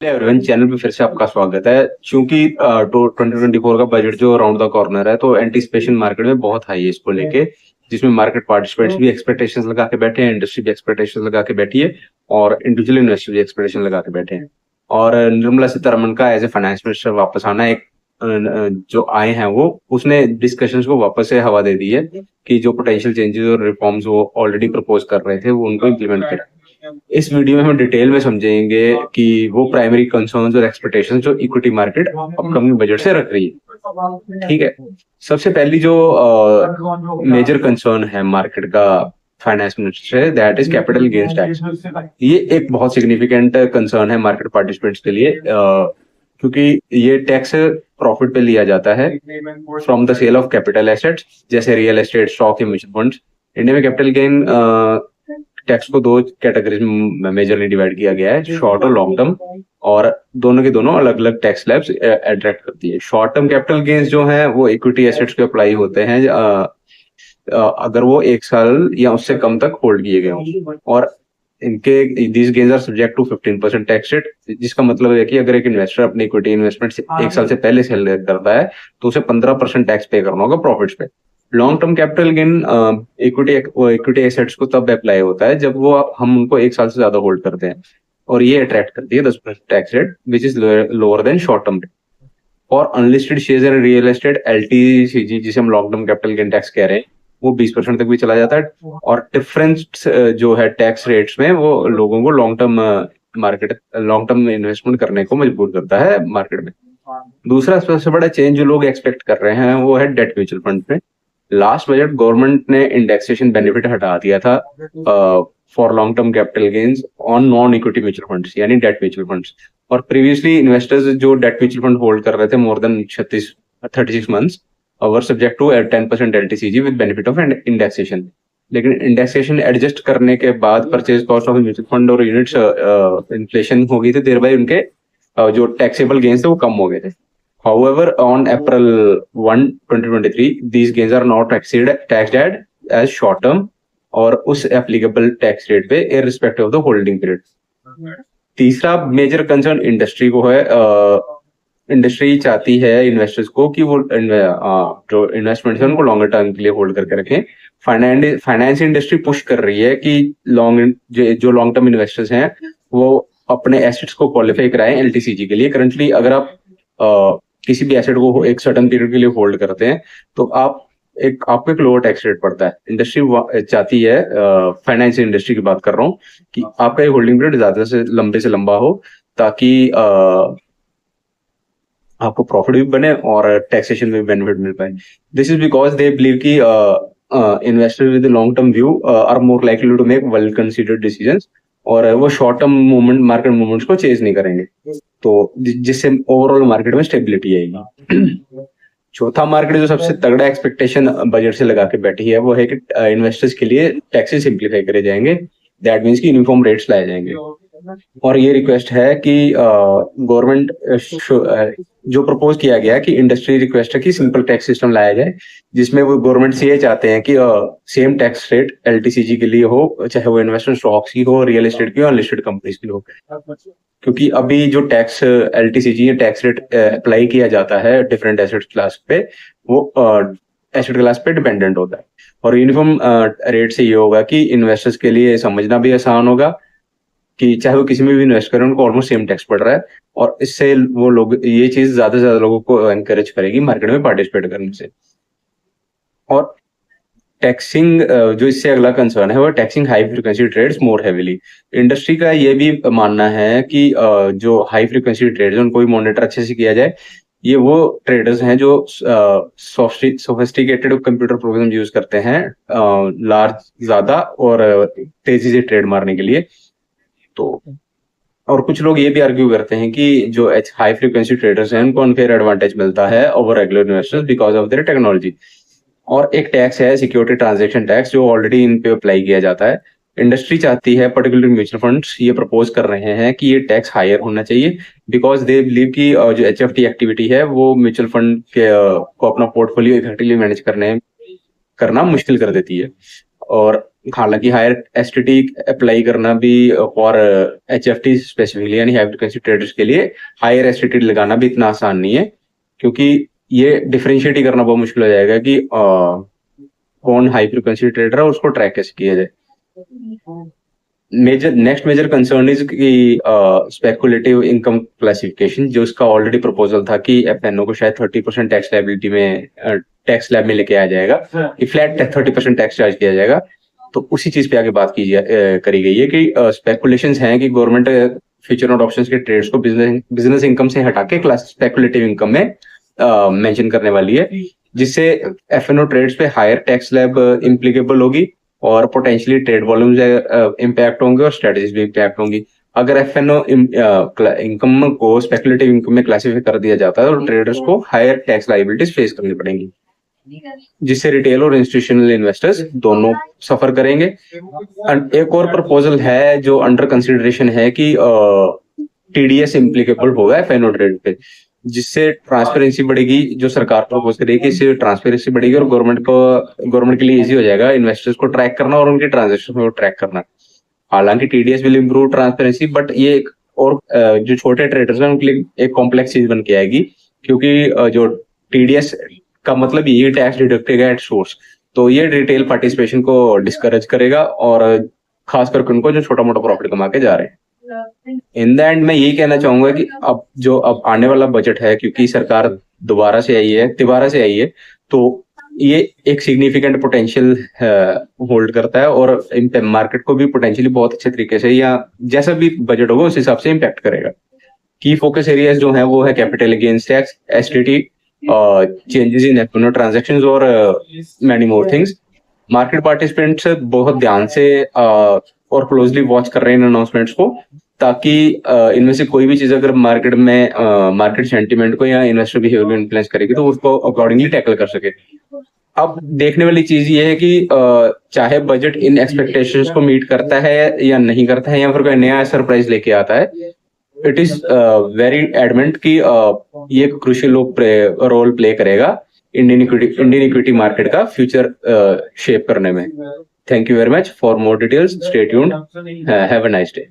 Everyone, channel पे फिर से आपका स्वागत है। चूंकि 2024 का बजट जो राउंड द कॉर्नर है, तो एंटीसिपेशन मार्केट में बहुत हाई है इसको लेके, जिसमें मार्केट पार्टिसिपेंट्स भी एक्सपेक्टेशंस लगा के बैठे हैं, इंडस्ट्री भी एक्सपेक्टेशंस लगा के बैठी है और इंडिविजुअल इन्वेस्टर भी एक्सपेक्टेशन लगा के बैठे हैं। और निर्मला सीतारमण का एज ए फाइनेंस मिनिस्टर वापस आना एक जो आए हैं वो उसने डिस्कशंस को वापस से हवा दे दी है कि जो पोटेंशियल चेंजेस और रिफॉर्म्स वो ऑलरेडी प्रपोज कर रहे थे वो उनको इम्प्लीमेंट करें। इस वीडियो में हम डिटेल में समझेंगे कि वो प्राइमरी कंसर्न्स और एक्सपेक्टेशंस जो इक्विटी मार्केट अपकमिंग बजट से रख रही है। ठीक है, सबसे पहली जो मेजर कंसर्न है मार्केट का फाइनेंस मिनिस्टर से, that is capital gains tax. ये एक बहुत सिग्निफिकेंट कंसर्न है मार्केट पार्टिसिपेंट्स के लिए, क्योंकि ये टैक्स प्रॉफिट पे लिया जाता है from the sale of capital assets, जैसे रियल एस्टेट, स्टॉक या म्यूचुअल फंड्स। इंडिया में कैपिटल गेन टैक्स को दो कैटेगरीज में मेजरली डिवाइड किया गया है, शॉर्ट और लॉन्ग टर्म, और दोनों के दोनों अलग अलग टैक्स स्लैब्स अट्रैक्ट करती है। शॉर्ट टर्म कैपिटल गेन्स जो है वो इक्विटी एसेट्स पे अप्लाई होते हैं अगर वो 1 साल या उससे कम तक होल्ड किए गए हों, और इनके these gains are subject to 15% tax rate, जिसका मतलब है कि अगर एक इन्वेस्टर अपनी इक्विटी इन्वेस्टमेंट 1 साल से पहले सेल करता है तो उसे 15% टैक्स पे करना होगा प्रॉफिट्स पे। Long term capital gain equity assets को तब अप्लाई होता है जब वो हम उनको 1 साल से ज्यादा होल्ड करते हैं, और ये अट्रैक्ट करती है 10% tax rate, which is lower than short term rate. और unlisted shares in real estate, LTCG, जिसे हम long term capital gain tax कह रहे हैं, वो 20% तक भी चला जाता है। और डिफरेंस जो है टैक्स रेट्स में, वो लोगों को लॉन्ग टर्म इन्वेस्टमेंट करने को मजबूर करता है मार्केट में। दूसरा सबसे बड़ा चेंज जो लोग एक्सपेक्ट कर रहे हैं वो है डेट म्यूचुअल फंड में। लास्ट बजट गवर्नमेंट ने इंडेक्सेशन बेनिफिट हटा दिया था for long term capital gains on non equity mutual funds, यानी डेट म्यूचुअल फंड्स। और प्रीवियसली इन्वेस्टर्स जो डेट म्यूचुअल फंड होल्ड कर रहे थे more than 36 months were subject to 10% LTCG with benefit of indexation. लेकिन इंडेक्सेशन एडजस्ट करने के बाद purchase cost of mutual fund और यूनिट्स इन्फ्लेशन हो गई थी, देर बाय उनके जो टैक्सेबल गेन्स थे वो कम हो गए थे। However, on April 1, 2023, these gains are not taxed as short term और उस applicable tax rate पे irrespective of the holding period। तीसरा मेजर कंसर्न इंडस्ट्री को है। इंडस्ट्री चाहती है इन्वेस्टर्स को कि वो जो इन्वेस्टमेंट है उनको लॉन्गर टर्म के लिए होल्ड करके रखें। फाइनेंस इंडस्ट्री पुश कर रही है कि जो लॉन्ग टर्म इन्वेस्टर्स हैं वो अपने एसेट्स को क्वालिफाई कराएं एलटीसीजी के लिए। करंटली अगर आप किसी भी एसेट को एक सर्टेन पीरियड के लिए होल्ड करते हैं तो आपको एक लोअर टैक्स रेट पड़ता है। इंडस्ट्री चाहती है, फाइनेंस इंडस्ट्री की बात कर रहा हूँ, कि आपका एक होल्डिंग पीरियड ज्यादा से लंबा हो, ताकि आपको प्रॉफिट भी बने और टैक्सेशन में बेनिफिट मिल पाए। This is because they believe कि investor with long term view are more likely to make well considered decisions, और वो शॉर्ट टर्म मार्केट मूवमेंट्स को चेज नहीं करेंगे, तो जिससे ओवरऑल मार्केट में स्टेबिलिटी आएगी। चौथा मार्केट जो सबसे तगड़ा एक्सपेक्टेशन बजट से लगा के बैठी है वो है कि इन्वेस्टर्स के लिए टैक्सेस सिंप्लीफाई करे जाएंगे। दैट मीन्स कि यूनिफॉर्म रेट्स लाए जाएंगे। और ये रिक्वेस्ट है कि गवर्नमेंट जो प्रपोज किया गया कि इंडस्ट्री रिक्वेस्ट है कि सिंपल टैक्स सिस्टम लाया जाए, जिसमें वो गवर्नमेंट से ये चाहते हैं कि सेम टैक्स रेट एलटीसीजी के लिए हो, चाहे वो इन्वेस्टमेंट स्टॉक्स की हो, रियल एस्टेट की हो, अनलिस्टेड कंपनीज की हो। क्योंकि अभी जो tax LTCG tax rate apply किया जाता है डिफरेंट एसेट क्लास पे, वो एसेट क्लास पे डिपेंडेंट होता है। और यूनिफॉर्म रेट से ये होगा कि इन्वेस्टर्स के लिए समझना भी आसान होगा कि चाहे वो किसी में भी इन्वेस्ट करें उनको ऑलमोस्ट सेम टैक्स पड़ रहा है, और इससे वो लोग, ये चीज ज्यादा से ज्यादा लोगों को एनकरेज करेगी मार्केट में पार्टिसिपेट करने से। और टैक्सिंग जो इससे अगला कंसर्न है वो टैक्सिंग हाई फ्रीक्वेंसी ट्रेड्स मोर हेवीली। इंडस्ट्री का ये भी मानना है कि जो हाई फ्रीक्वेंसी ट्रेड्स हैं उनको भी मॉनिटर अच्छे से किया जाए। ये वो ट्रेडर्स हैं जो सोफिस्टिकेटेड कंप्यूटर प्रोग्राम यूज करते हैं लार्ज ज्यादा और तेजी से ट्रेड मारने के लिए। तो और कुछ लोग ये भी आर्ग्यू करते हैं कि जो हाई फ्रीक्वेंसी ट्रेडर्स हैं उनको अनफेयर एडवांटेज मिलता है over regular investors because of their technology. और एक टैक्स है सिक्योरिटी ट्रांजैक्शन टैक्स, जो ऑलरेडी इन पे अप्लाई किया जाता है। इंडस्ट्री चाहती है, पर्टिकुलर म्यूचुअल फंड्स ये प्रपोज कर रहे हैं कि ये टैक्स हायर होना चाहिए, बिकॉज दे बिलीव कि जो एचएफटी एक्टिविटी है वो म्यूचुअल फंड के को अपना पोर्टफोलियो इफेक्टिवली मैनेज करना मुश्किल कर देती है। और हालांकि हायर एसटीटी अप्लाई करना भी और एचएफटी स्पेसिफिकली यानी हाई फ्रीक्वेंसी ट्रेडर्स के लिए हायर एसटीटी लगाना भी इतना आसान नहीं है, क्योंकि ये डिफरेंशिएट ही करना बहुत मुश्किल हो जाएगा कि कौन हाई फ्रीक्वेंसी ट्रेडर है, उसको ट्रैक कैसे किया जाए। नेक्स्ट मेजर कंसर्न इज कि स्पेकुलेटिव इनकम क्लासिफिकेशन, जो उसका ऑलरेडी प्रपोजल था कि एफएनओ को शायद 30% टैक्स लायबिलिटी में टैक्स स्लैब में लेके आ जाएगा, कि फ्लैट 30% टैक्स चार्ज किया जाएगा। तो उसी चीज पे आगे बात करी गई है कि स्पेकुलेशंस हैं कि गवर्नमेंट फ्यूचर नोट ऑप्शंस के ट्रेड्स को बिजनेस इनकम से हटा के क्लास स्पेकुलेटिव इनकम में मेंशन करने वाली है, जिससे एफएनओ ट्रेड्स पे हायर टैक्स स्लैब इम्प्लीकेबल होगी और पोटेंशियली ट्रेड वॉल्यूम्स इम्पैक्ट होंगे और स्ट्रेटजीज भी इम्पैक्ट होंगी। अगर एफएनओ इनकम को स्पेकुलेटिव इनकम में क्लासिफाई कर दिया जाता है तो ट्रेडर्स को हायर टैक्स लायबिलिटीज फेस करनी पड़ेंगी, जिससे रिटेल और इंस्टीट्यूशनल इन्वेस्टर्स दोनों सफर करेंगे। एक और प्रपोजल है जो अंडर कंसिडरेशन है कि टीडीएस इम्प्लीकेबल होगा एफएनओ ट्रेड पे, जिससे ट्रांसपेरेंसी बढ़ेगी। जो सरकार प्रपोज करेगी इससे ट्रांसपेरेंसी बढ़ेगी और गवर्नमेंट के लिए इजी हो जाएगा इन्वेस्टर्स को ट्रैक करना और उनके ट्रांजेक्शन को ट्रैक करना। हालांकि TDS will improve transparency, but ये एक और जो छोटे ट्रेडर्स हैं उनके लिए एक कॉम्प्लेक्स चीज बन के आएगी, क्योंकि जो टीडीएस का मतलब ये टैक्स डिडक्टेगा एट सोर्स, तो ये रिटेल पार्टिसिपेशन को डिस्करेज करेगा और खास करके उनको जो छोटा मोटा प्रॉफिट कमा के जा रहे हैं। इन द एंड मैं यही कहना चाहूंगा कि अब आने वाला बजट है, क्योंकि सरकार तिबारा से आई है, तो ये एक सिग्निफिकेंट पोटेंशियल होल्ड करता है और मार्केट को भी पोटेंशियली बहुत अच्छे तरीके से, या जैसा भी बजट होगा उस हिसाब से इम्पैक्ट करेगा। की फोकस एरियाज जो है वो है capital gains tax, STT, changes in F and O transactions और many more things. Market participants बहुत ध्यान से और क्लोजली वॉच कर रहे हैं इन अनाउंसमेंट्स को, ताकि इनमें से कोई भी चीज अगर मार्केट में मार्केट सेंटिमेंट को या इन्वेस्टर बिहेवियर को इन्फ्लुएंस करेगी तो उसको अकॉर्डिंगली टैकल कर सके। अब देखने वाली चीज ये है कि चाहे बजट इन एक्सपेक्टेशंस को मीट करता है या नहीं करता है, या फिर कोई नया सरप्राइज लेके आता है, इट इज वेरी एडमेंट कि ये क्रूशियल रोल प्ले करेगा इंडियन इक्विटी मार्केट का फ्यूचर शेप करने में। Thank you very much. For more details stay tuned. Have a nice day.